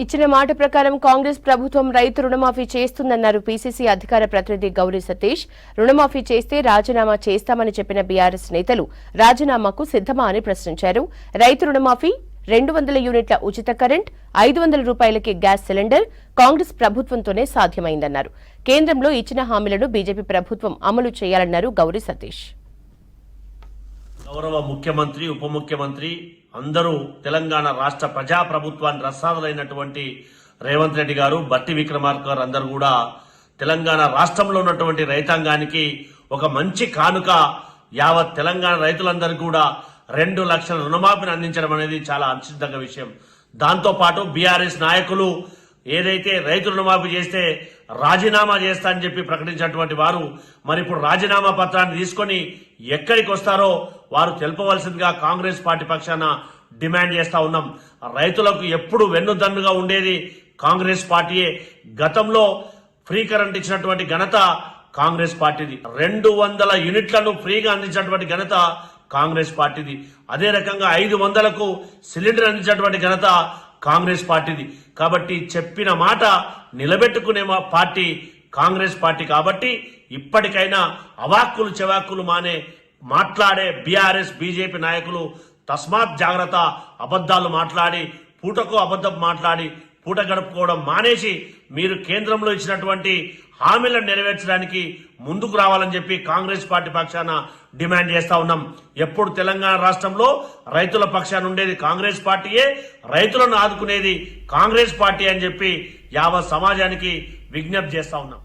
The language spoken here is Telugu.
ఇచ్చిన మాట ప్రకారం కాంగ్రెస్ ప్రభుత్వం రైతు రుణమాఫీ చేస్తుందన్నారు పీసీసీ అధికార ప్రతినిధి గౌరీ సతీష్. రుణమాఫీ చేస్తే రాజీనామా చేస్తామని చెప్పిన బీఆర్ఎస్ నేతలు రాజీనామాకు సిద్దమా అని ప్రశ్నించారు. రైతు రుణమాఫీ, 200 యూనిట్ల ఉచిత కరెంట్, 500 రూపాయలకి గ్యాస్ సిలిండర్ కాంగ్రెస్ ప్రభుత్వంతోనే సాధ్యమైందన్నారు. కేంద్రంలో ఇచ్చిన హామీలను బీజేపీ ప్రభుత్వం అమలు చేయాలన్నారు గౌరీ సతీష్. గౌరవ ముఖ్యమంత్రి, ఉప ముఖ్యమంత్రి అందరూ తెలంగాణ రాష్ట్ర ప్రజాప్రభుత్వాన్ని రసాదులైనటువంటి రేవంత్ రెడ్డి గారు, బట్టి విక్రమార్క గారు అందరూ కూడా తెలంగాణ రాష్ట్రంలో ఉన్నటువంటి రైతాంగానికి ఒక మంచి కానుక యావత్ తెలంగాణ రైతులందరికీ కూడా 2 లక్షల రుణమాఫీని అందించడం అనేది చాలా అర్చించదగ్గ విషయం. దాంతోపాటు బీఆర్ఎస్ నాయకులు ఏదైతే రైతు రుణమాఫీ చేస్తే రాజీనామా చేస్తా అని చెప్పి ప్రకటించినటువంటి వారు మరి ఇప్పుడు రాజీనామా పత్రాన్ని తీసుకొని ఎక్కడికి వస్తారో వారు తెలుపవలసిందిగా కాంగ్రెస్ పార్టీ పక్షాన డిమాండ్ చేస్తా ఉన్నాం. రైతులకు ఎప్పుడు వెన్నుదన్నుగా ఉండేది కాంగ్రెస్ పార్టీయే. గతంలో ఫ్రీ కరెంట్ ఇచ్చినటువంటి ఘనత కాంగ్రెస్ పార్టీది. 200 యూనిట్లను ఫ్రీగా అందించినటువంటి ఘనత కాంగ్రెస్ పార్టీది. అదే రకంగా 500కు సిలిండర్ అందించినటువంటి ఘనత కాంగ్రెస్ పార్టీది. కాబట్టి చెప్పిన మాట నిలబెట్టుకునే పార్టీ కాంగ్రెస్ పార్టీ. కాబట్టి ఇప్పటికైనా అవాక్కులు చెవాక్కులు మాట్లాడే బీఆర్ఎస్ బీజేపీ నాయకులు తస్మాత్ జాగ్రత్త. అబద్ధాలు మాట్లాడి పూటకు అబద్ధం మాట్లాడి పూట గడుపుకోవడం మానేసి మీరు కేంద్రంలో ఇచ్చినటువంటి హామీలను నెరవేర్చడానికి ముందుకు రావాలని చెప్పి కాంగ్రెస్ పార్టీ పక్షాన డిమాండ్ చేస్తా ఉన్నాం. ఎప్పుడు తెలంగాణ రాష్ట్రంలో రైతుల పక్షాన ఉండేది కాంగ్రెస్ పార్టీయే, రైతులను ఆదుకునేది కాంగ్రెస్ పార్టీ అని చెప్పి యావత్ సమాజానికి విజ్ఞప్తి చేస్తా ఉన్నాం.